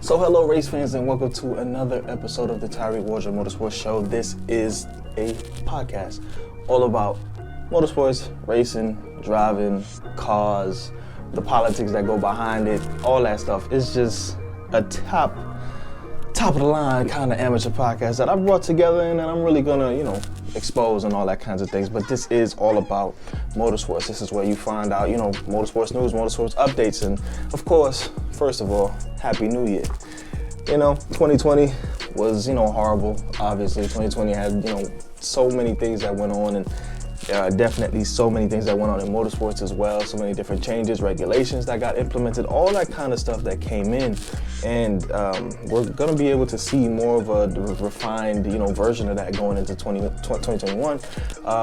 So hello race fans and welcome to another episode of the Tarig Motorsports Show. This is a podcast all about motorsports, racing, driving, cars, the politics that go behind it, all that stuff. It's just a top of the line kind of amateur podcast that I brought together and that I'm really gonna, expose and all that kinds of things. But this is all about motorsports. This is where you find out, motorsports news, motorsports updates, and of course, first of all, Happy New Year. 2020 was, horrible. Obviously, 2020 had, so many things that went on, and definitely so many things that went on in motorsports as well. So many different changes, regulations that got implemented, all that kind of stuff that came in. And we're going to be able to see more of a refined, version of that going into 2021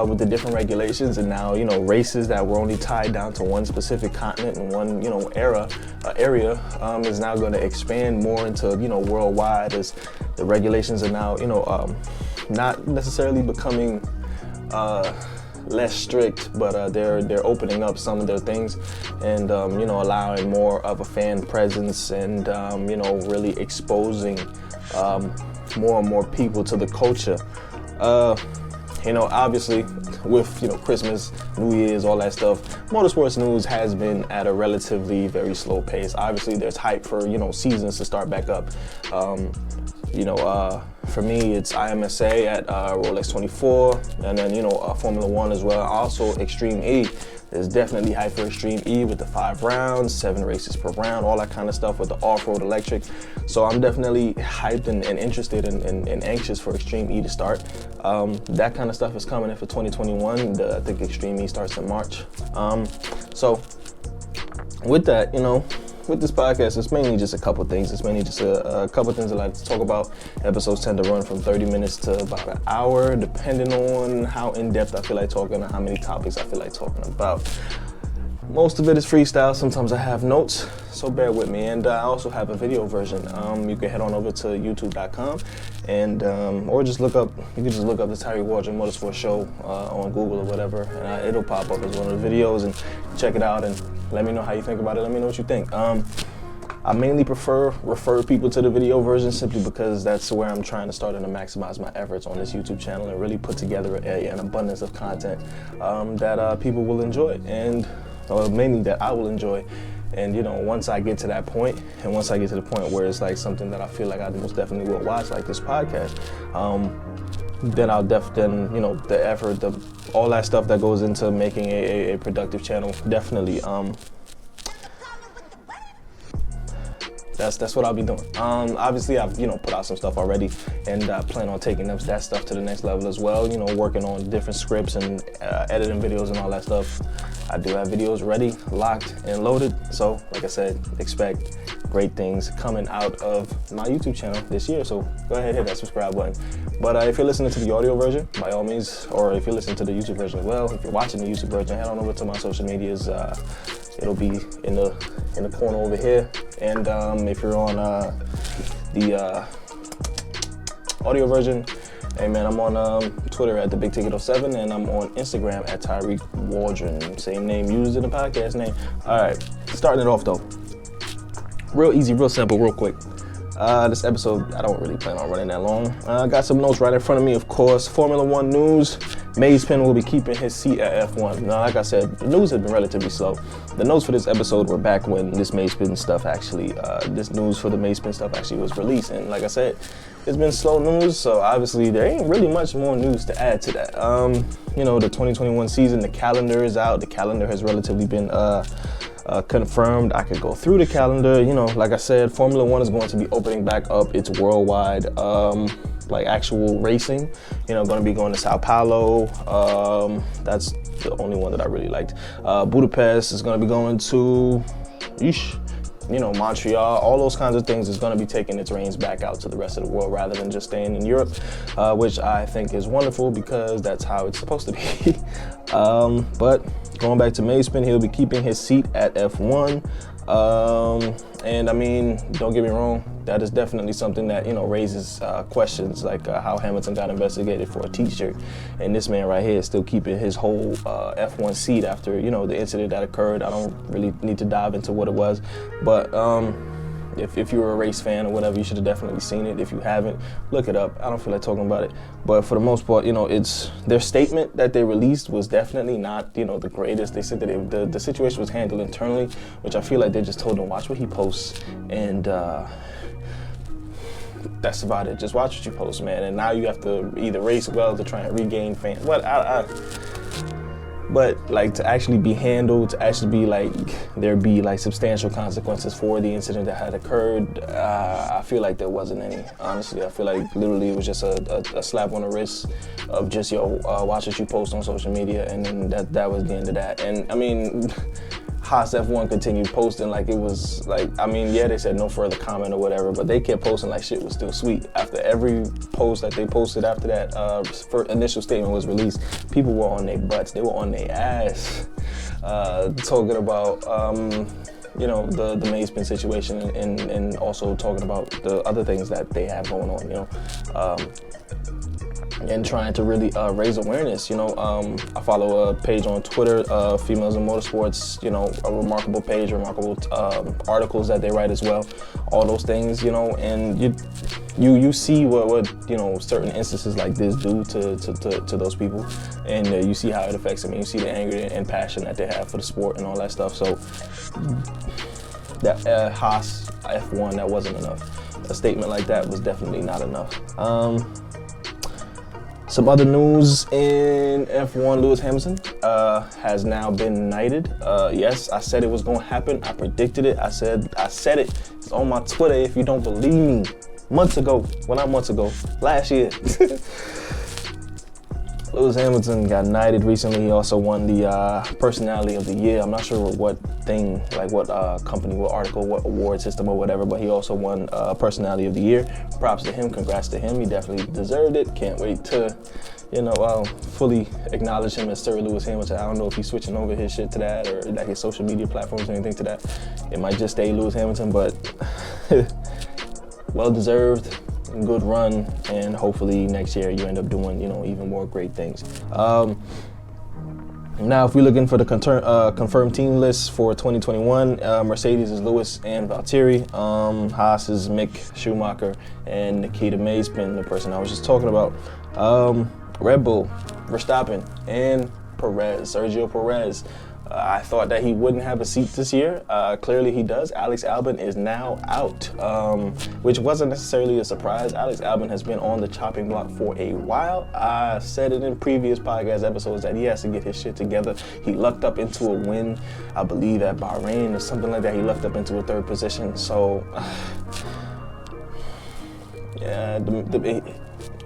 with the different regulations. And now, races that were only tied down to one specific continent and one, area is now going to expand more into, worldwide, as the regulations are now, not necessarily becoming less strict, but they're opening up some of their things and allowing more of a fan presence and really exposing more and more people to the culture. Obviously with Christmas, New Year's, all that stuff, motorsports news has been at a relatively very slow pace. Obviously there's hype for seasons to start back up. For me, it's IMSA at Rolex 24, and then, Formula One as well. Also, Extreme E. There's definitely hype for Extreme E with the 5 rounds, 7 races per round, all that kind of stuff with the off-road electric. So I'm definitely hyped and interested and anxious for Extreme E to start. That kind of stuff is coming in for 2021. I think Extreme E starts in March. So with that, with this podcast, it's mainly just a couple things. It's mainly just a couple things I like to talk about. Episodes tend to run from 30 minutes to about an hour, depending on how in-depth I feel like talking and how many topics I feel like talking about. Most of it is freestyle. Sometimes I have notes, so bear with me. And I also have a video version. You can head on over to youtube.com and or just look up. You can just look up the Tarig Motorsports Show on Google or whatever, and it'll pop up as one of the videos. And check it out and let me know how you think about it. Let me know what you think. I mainly refer people to the video version simply because that's where I'm trying to start and to maximize my efforts on this YouTube channel and really put together an abundance of content that people will enjoy, and mainly that I will enjoy. And once I get to that point, and once I get to the point where it's like something that I feel like I most definitely will watch, like this podcast, then I'll the effort, all that stuff that goes into making a productive channel, definitely that's what I'll be doing. Obviously I've put out some stuff already, and plan on taking that stuff to the next level as well. Working on different scripts and editing videos and all that stuff. I do have videos ready, locked, and loaded. So like I said, expect great things coming out of my YouTube channel this year. So go ahead and hit that subscribe button. But if you're listening to the audio version, by all means, or if you're listening to the YouTube version as well, if you're watching the YouTube version, head on over to my social medias. It'll be in the corner over here. And if you're on the audio version, hey man, I'm on Twitter at TheBigTicket07, and I'm on Instagram at Tarig Waldron. Same name used in the podcast name. All right, starting it off though. Real easy, real simple, real quick. This episode, I don't really plan on running that long. I got some notes right in front of me, of course. Formula One news. Mazepin will be keeping his seat at F1. Now, like I said, the news has been relatively slow. The notes for this episode were back when this Mazepin stuff actually, this news for the Mazepin stuff actually was released. And like I said, it's been slow news, so obviously there ain't really much more news to add to that. The 2021 season, the calendar is out. The calendar has relatively been confirmed. I could go through the calendar. Like I said, Formula One is going to be opening back up its worldwide actual racing. Going to be going to Sao Paulo. That's the only one that I really liked. Budapest is going to be going to Montreal. All those kinds of things is going to be taking its reins back out to the rest of the world rather than just staying in Europe, which I think is wonderful because that's how it's supposed to be. But going back to Mazepin, he'll be keeping his seat at F1. And I mean, don't get me wrong, that is definitely something that, raises questions like how Hamilton got investigated for a t-shirt. And this man right here is still keeping his whole F1 seat after, the incident that occurred. I don't really need to dive into what it was, but if you're a race fan or whatever, you should have definitely seen it. If you haven't, look it up. I don't feel like talking about it, but for the most part, you know, it's their statement that they released was definitely not, you know, the greatest. They said that the situation was handled internally, which I feel like they just told them watch what he posts, and that's about it. Just watch what you post, man. And now you have to either race well to try and regain fans. But like to actually be handled, to actually be like there be like substantial consequences for the incident that had occurred, I feel like there wasn't any. Honestly, I feel like literally it was just a slap on the wrist of just watch what you post on social media, and then that was the end of that. And I mean, Haas F1 continued posting like it was like, I mean, yeah, they said no further comment or whatever, but they kept posting like shit was still sweet. After every post that they posted after that initial statement was released, people were on their butts, they were on their ass, talking about, you know, the Mazepin situation, and also talking about the other things that they have going on, you know. And trying to really raise awareness. You know, I follow a page on Twitter, Females in Motorsports, you know, a remarkable page, remarkable articles that they write as well, all those things, you know, and you see what you know, certain instances like this do to those people, and you see how it affects them, and you see the anger and passion that they have for the sport and all that stuff. So that Haas F1, that wasn't enough. A statement like that was definitely not enough. Some other news in F1, Lewis Hamilton has now been knighted. Yes, I said it was gonna happen. I predicted it. I said it. It's on my Twitter if you don't believe me. Months ago, well, not months ago, last year. Lewis Hamilton got knighted recently. He also won the Personality of the Year. I'm not sure what thing, like what company, what article, what award system or whatever, but he also won Personality of the Year. Props to him, congrats to him. He definitely deserved it. Can't wait to, you know, fully acknowledge him as Sir Lewis Hamilton. I don't know if he's switching over his shit to that or like his social media platforms or anything to that. It might just stay Lewis Hamilton, but well deserved. Good run, and hopefully next year you end up doing, you know, even more great things. Now, if we're looking for the confirmed team list for 2021, Mercedes is Lewis and Valtteri. Haas is Mick Schumacher and Nikita Mazepin, the person I was just talking about. Red Bull, Verstappen, and Perez, Sergio Perez. I thought that he wouldn't have a seat this year. Clearly he does. Alex Albon is now out, which wasn't necessarily a surprise. Alex Albon has been on the chopping block for a while. I said it in previous podcast episodes that he has to get his shit together. He lucked up into a win, I believe at Bahrain or something like that. He lucked up into a third position. So, yeah,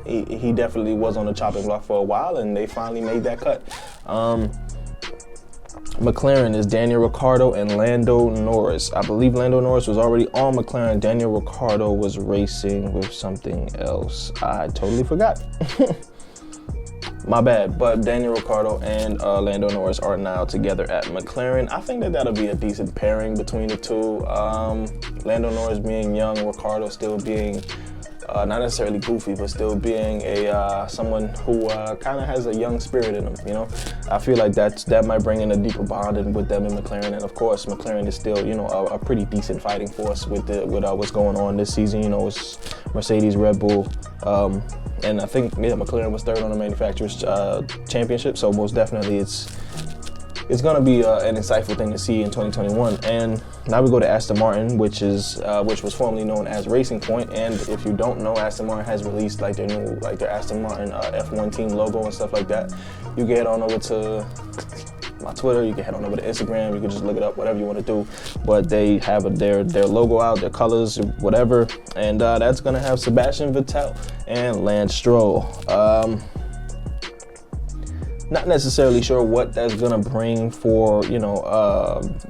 he definitely was on the chopping block for a while, and they finally made that cut. McLaren is Daniel Ricciardo and Lando Norris. I believe Lando Norris was already on McLaren. Daniel Ricciardo was racing with something else. I totally forgot. My bad. But Daniel Ricciardo and Lando Norris are now together at McLaren. I think that that'll be a decent pairing between the two. Lando Norris being young, Ricciardo still being not necessarily goofy, but still being a someone who kind of has a young spirit in him. You know, I feel like that might bring in a deeper bond with them in McLaren. And of course, McLaren is still, you know, a pretty decent fighting force with what's going on this season. You know, it's Mercedes, Red Bull, and I think McLaren was third on the manufacturers championship. So most definitely, it's going to be an insightful thing to see in 2021. And now we go to Aston Martin, which was formerly known as Racing Point. And if you don't know, Aston Martin has released like their Aston Martin F1 team logo and stuff like that. You can head on over to my Twitter, you can head on over to Instagram, you can just look it up, whatever you want to do. But they have their logo out, their colors, whatever. And that's going to have Sebastian Vettel and Lance Stroll. Not necessarily sure what that's gonna bring for, you know,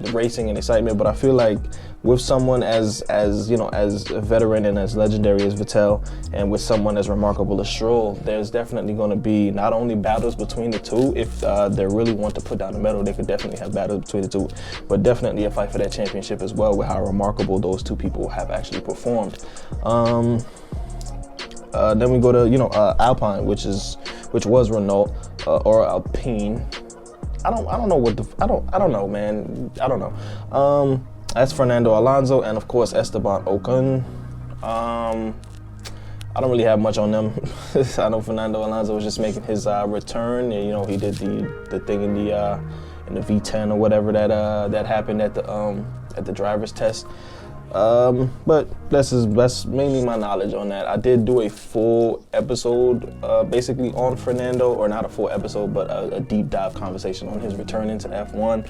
the racing and excitement, but I feel like with someone as you know, as a veteran and as legendary as Vettel, and with someone as remarkable as Stroll, there's definitely going to be not only battles between the two. If they really want to put down the medal, they could definitely have battles between the two, but definitely a fight for that championship as well, with how remarkable those two people have actually performed. Then we go to, you know, Alpine, which was Renault or Alpine. I don't know, man. I don't know. That's Fernando Alonso and of course Esteban Ocon. I don't really have much on them. I know Fernando Alonso was just making his return. And, you know, he did the thing in the V10 or whatever that happened at the driver's test. But that's mainly my knowledge on that. I did do a full episode basically on Fernando, or not a full episode, but a deep dive conversation on his return into F1.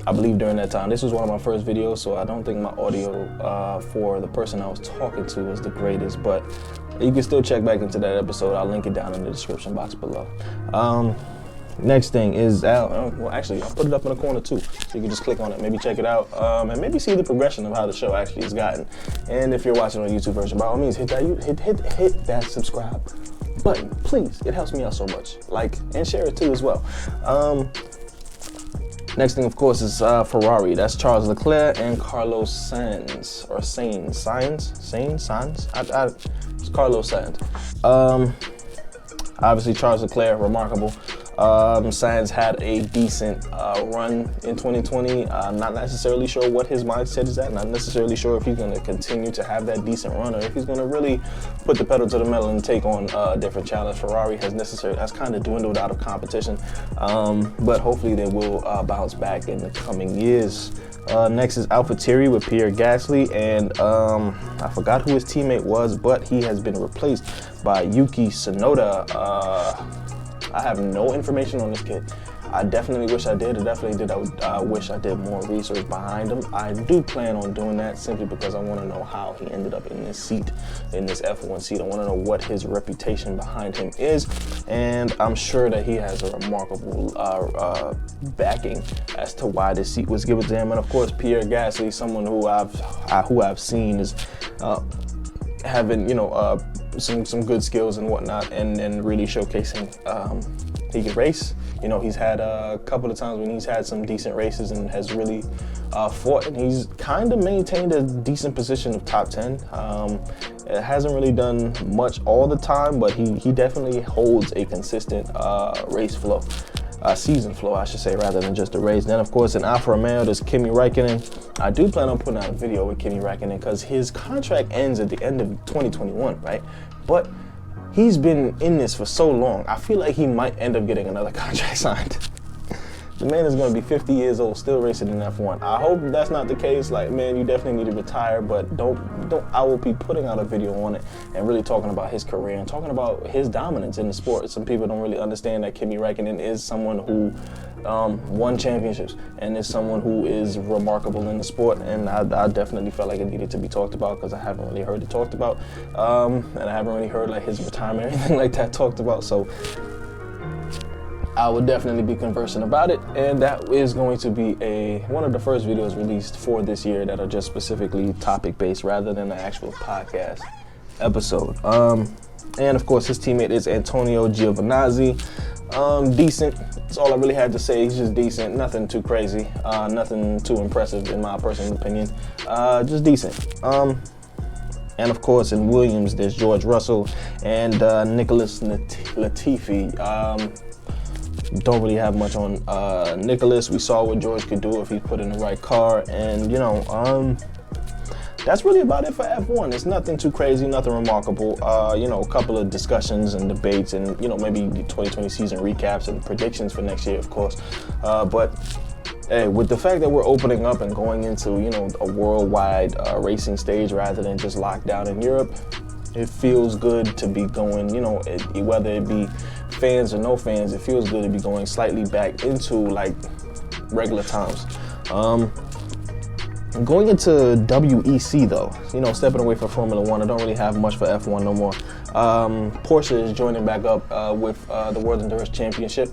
I believe during that time, this was one of my first videos, so I don't think my audio for the person I was talking to was the greatest, but you can still check back into that episode. I'll link it down in the description box below. Next thing is, well, actually, I'll put it up in the corner too, so you can just click on it, maybe check it out, and maybe see the progression of how the show actually has gotten. And if you're watching on the YouTube version, by all means, hit that subscribe button, please. It helps me out so much. Like and share it too as well. Next thing, of course, is Ferrari. That's Charles Leclerc and Carlos Sainz, or Sainz. It's Carlos Sainz. Obviously, Charles Leclerc, remarkable. Sainz had a decent run in 2020. I'm not necessarily sure what his mindset is at. Not necessarily sure if he's going to continue to have that decent run, or if he's going to really put the pedal to the metal and take on a different challenge. Ferrari has kind of dwindled out of competition, but hopefully they will bounce back in the coming years. Next is AlphaTauri with Pierre Gasly, and I forgot who his teammate was, but he has been replaced by Yuki Tsunoda. I have no information on this kid. I definitely wish I did. I wish I did more research behind him. I do plan on doing that simply because I want to know how he ended up in this seat, in this F1 seat. I want to know what his reputation behind him is, and I'm sure that he has a remarkable backing as to why this seat was given to him. And of course, Pierre Gasly, someone who I've seen is having, you know, some good skills and whatnot, and really showcasing he can race. You know, he's had a couple of times when he's had some decent races and has really fought, and he's kind of maintained a decent position of top 10. It hasn't really done much all the time, but he definitely holds a consistent race flow. Season flow, I should say, rather than just a race. Then, of course, in Alfa Romeo, there's Kimi Räikkönen. I do plan on putting out a video with Kimi Räikkönen because his contract ends at the end of 2021, right? But he's been in this for so long, I feel like he might end up getting another contract signed. The man is going to be 50 years old, still racing in F1. I hope that's not the case. Like, man, you definitely need to retire, but don't. I will be putting out a video on it and really talking about his career and talking about his dominance in the sport. Some people don't really understand that Kimi Räikkönen is someone who won championships and is someone who is remarkable in the sport. And I definitely felt like it needed to be talked about because I haven't really heard it talked about, and I haven't really heard like his retirement or anything like that talked about. So I will definitely be conversing about it, and that is going to be one of the first videos released for this year that are just specifically topic-based rather than an actual podcast episode. And of course, his teammate is Antonio Giovinazzi. Decent. That's all I really had to say. He's just decent. Nothing too crazy. Nothing too impressive in my personal opinion. Just decent. And of course, in Williams, there's George Russell and Nicholas Latifi. Don't really have much on Nicholas. We saw what George could do if he put in the right car, and you know, that's really about it for F1. It's nothing too crazy, nothing remarkable. You know, a couple of discussions and debates, and you know, maybe the 2020 season recaps and predictions for next year, of course. But hey, with the fact that we're opening up and going into, you know, a worldwide racing stage rather than just locked down in Europe, it feels good to be going, you know, whether it be fans or no fans, it feels good to be going slightly back into like regular times. Going into WEC though, you know, stepping away from Formula One, I don't really have much for F1 no more. Porsche is joining back up with the World Endurance Championship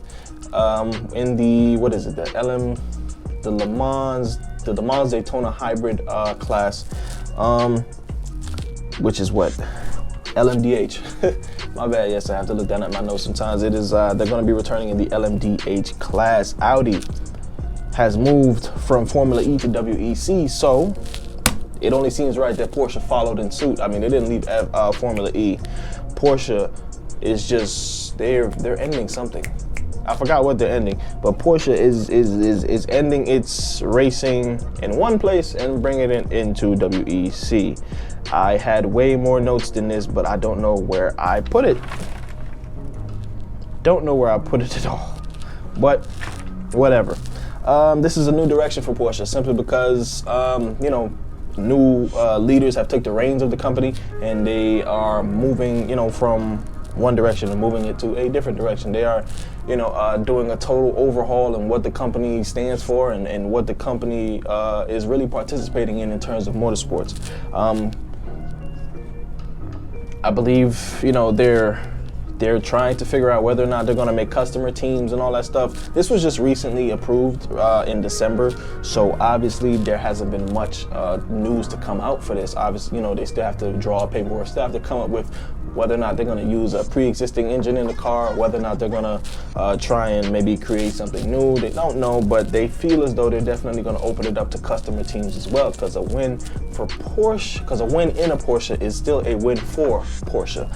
in the, what is it, the Le Mans Daytona Hybrid class, which is what? LMDH. My bad, yes, I have to look down at my notes sometimes. It is, they're going to be returning in the LMDH class. Audi has moved from Formula E to WEC, so it only seems right that Porsche followed in suit. I mean, they didn't leave Formula E. Porsche is just, they're ending something. I forgot what they're ending, but Porsche is ending its racing in one place and bringing it into WEC. I had way more notes than this, but I don't know where I put it. Don't know where I put it at all, but whatever. This is a new direction for Porsche, simply because, you know, new leaders have took the reins of the company, and they are moving, you know, from one direction and moving it to a different direction. They are, you know, doing a total overhaul in what the company stands for and what the company is really participating in terms of motorsports. I believe, you know, they're trying to figure out whether or not they're going to make customer teams and all that stuff. This was just recently approved in December, so obviously there hasn't been much news to come out for this. Obviously, you know, they still have to draw paperwork, still have to come up with whether or not they're going to use a pre-existing engine in the car, whether or not they're going to try and maybe create something new. They don't know, but they feel as though they're definitely going to open it up to customer teams as well, because a win for Porsche, because a win in a Porsche is still a win for Porsche.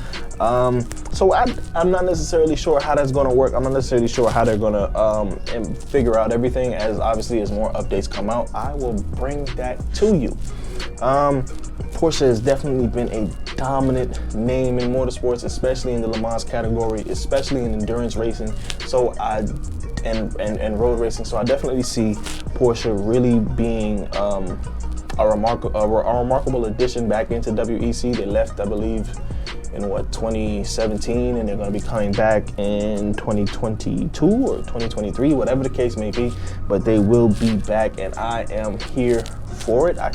So I'm not necessarily sure how that's going to work. I'm not necessarily sure how they're going to figure out everything. As obviously as more updates come out, I will bring that to you. Porsche has definitely been a dominant name in motorsports, especially in the Le Mans category, especially in endurance racing. So and road racing. So I definitely see Porsche really being a remarkable addition back into WEC. They left, I believe, in 2017, and they're going to be coming back in 2022 or 2023, whatever the case may be, but they will be back, and I am here for it. I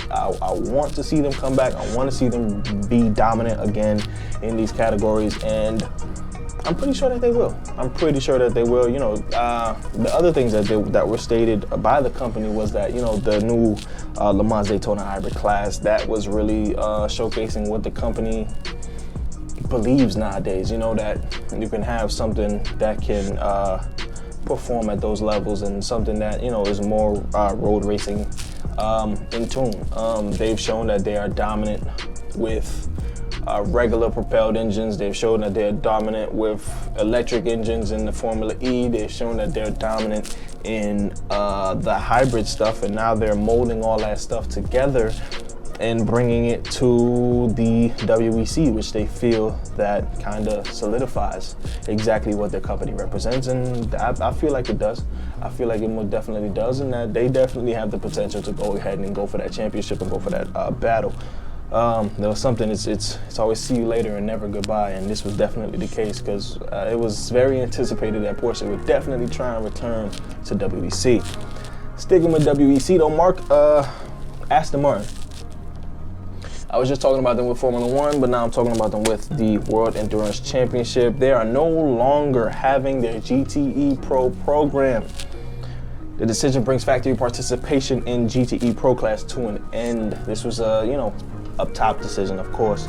want to see them come back. I want to see them be dominant again in these categories, and I'm pretty sure that they will. I'm pretty sure that they will. You know, the other things that were stated by the company was that, you know, the new Le Mans Daytona hybrid class, that was really showcasing what the company believes nowadays. You know, that you can have something that can perform at those levels, and something that, you know, is more road racing in tune. They've shown that they are dominant with regular propelled engines. They've shown that they're dominant with electric engines in the Formula E. They've shown that they're dominant in the hybrid stuff, and now they're molding all that stuff together and bringing it to the WEC, which they feel that kind of solidifies exactly what their company represents, and I feel like it does. I feel like it most definitely does, and that they definitely have the potential to go ahead and go for that championship and go for that battle. There was something, it's always see you later and never goodbye, and this was definitely the case, because it was very anticipated that Porsche would definitely try and return to WEC. Sticking with WEC though, Mark, Aston Martin. I was just talking about them with Formula One, but now I'm talking about them with the World Endurance Championship. They are no longer having their GTE Pro program. The decision brings factory participation in GTE Pro class to an end. This was a, you know, up top decision, of course.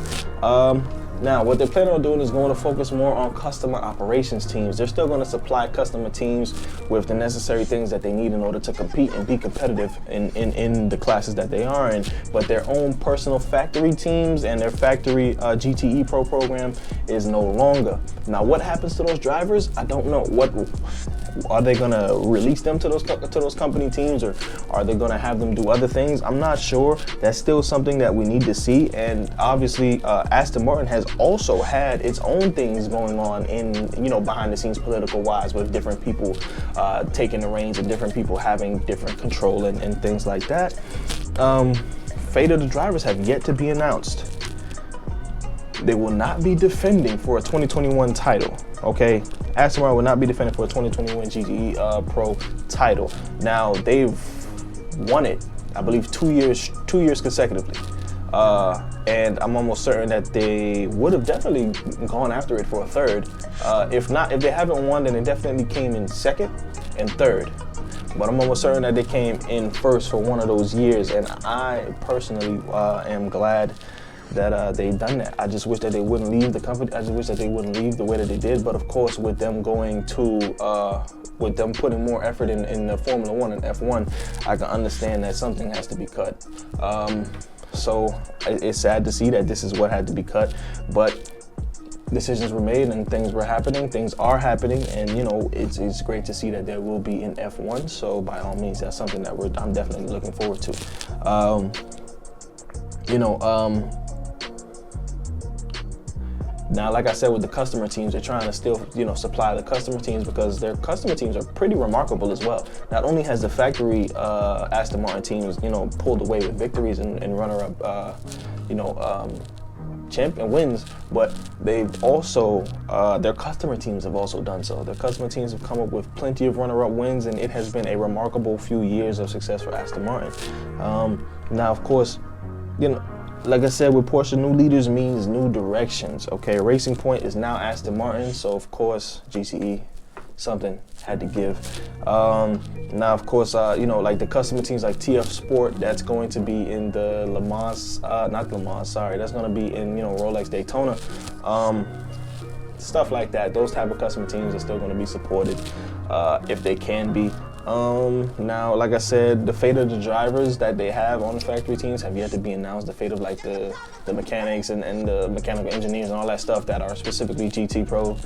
Now, what they're planning on doing is going to focus more on customer operations teams. They're still going to supply customer teams with the necessary things that they need in order to compete and be competitive in the classes that they are in. But their own personal factory teams and their factory GTE Pro program is no longer. Now, what happens to those drivers? I don't know. What are they going to release them to those company teams, or are they going to have them do other things? I'm not sure. That's still something that we need to see. And obviously, Aston Martin has also had its own things going on in, you know, behind the scenes political wise, with different people taking the reins and different people having different control and things like that. Fate of the drivers have yet to be announced. They will not be defending for a 2021 title, okay? Aston Martin will not be defending for a 2021 GTE Pro title. Now, they've won it, I believe, 2 years consecutively. And I'm almost certain that they would have definitely gone after it for a third. If they haven't won, then they definitely came in second and third. But I'm almost certain that they came in first for one of those years, and I personally am glad that they've done that. I just wish that they wouldn't leave the company. I just wish that they wouldn't leave the way that they did. But of course, with them going to, with them putting more effort in the Formula One and F1, I can understand that something has to be cut. So it's sad to see that this is what had to be cut. But decisions were made and things were happening, things are happening, and you know, it's great to see that there will be an F1. So by all means, that's something that I'm definitely looking forward to. Now, like I said, with the customer teams, they're trying to still, you know, supply the customer teams, because their customer teams are pretty remarkable as well. Not only has the factory Aston Martin teams, you know, pulled away with victories and runner-up, champion wins, but they've also, their customer teams have also done so. Their customer teams have come up with plenty of runner-up wins, and it has been a remarkable few years of success for Aston Martin. Now, of course, you know, like I said, with Porsche, new leaders means new directions, okay? Racing Point is now Aston Martin, so of course, GCE, something had to give. Now, of course, you know, like the customer teams like TF Sport, that's going to be in the Le Mans, not Le Mans, sorry, that's going to be in, you know, Rolex Daytona. Stuff like that, those type of customer teams are still going to be supported if they can be. Now, like I said, the fate of the drivers that they have on the factory teams have yet to be announced. The fate of like the mechanics and the mechanical engineers and all that stuff that are specifically GT Pro,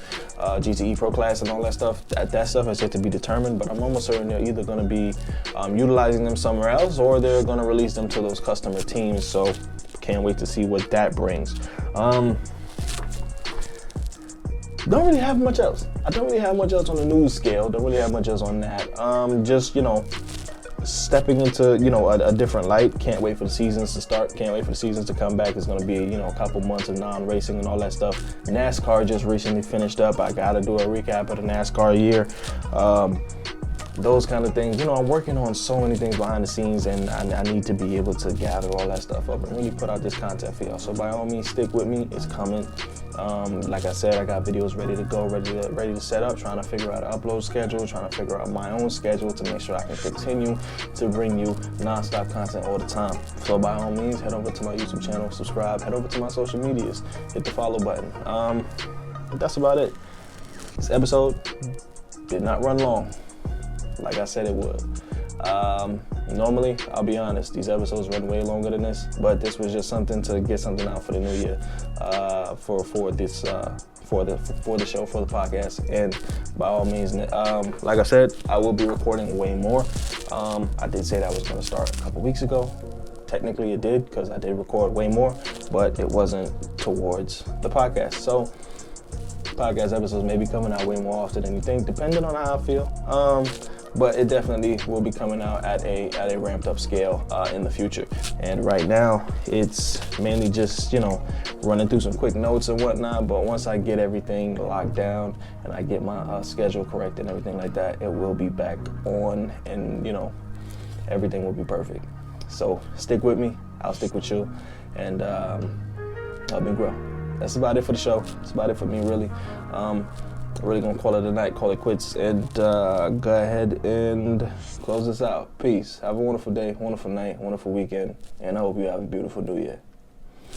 GTE Pro class and all that stuff, that stuff has yet to be determined, but I'm almost certain they're either going to be utilizing them somewhere else, or they're going to release them to those customer teams, so can't wait to see what that brings. Don't really have much else. I don't really have much else on the news scale. Don't really have much else on that. Just, you know, stepping into, you know, a different light. Can't wait for the seasons to start. Can't wait for the seasons to come back. It's going to be, you know, a couple months of non-racing and all that stuff. NASCAR just recently finished up. I got to do a recap of the NASCAR year. Those kind of things. You know, I'm working on so many things behind the scenes, and I need to be able to gather all that stuff up and really put out this content for y'all. So by all means, stick with me. It's coming. Like I said, I got videos ready to go, ready to set up, trying to figure out an upload schedule, trying to figure out my own schedule to make sure I can continue to bring you non-stop content all the time. So by all means, head over to my YouTube channel, subscribe, head over to my social medias, hit the follow button. That's about it. This episode did not run long, like I said it would. Normally, I'll be honest, these episodes run way longer than this, but this was just something to get something out for the new year, for the show, for the podcast. And by all means, like I said, I will be recording way more. I did say that was going to start a couple weeks ago. Technically it did, because I did record way more, but it wasn't towards the podcast. So podcast episodes may be coming out way more often than you think, depending on how I feel. But it definitely will be coming out at a ramped up scale in the future. And right now, it's mainly just, you know, running through some quick notes and whatnot. But once I get everything locked down and I get my schedule correct and everything like that, it will be back on, and, you know, everything will be perfect. So stick with me. I'll stick with you, and help me grow. That's about it for the show. That's about it for me, really. Really gonna call it a night, call it quits, and go ahead and close this out. Peace. Have a wonderful day, wonderful night, wonderful weekend, and I hope you have a beautiful new year.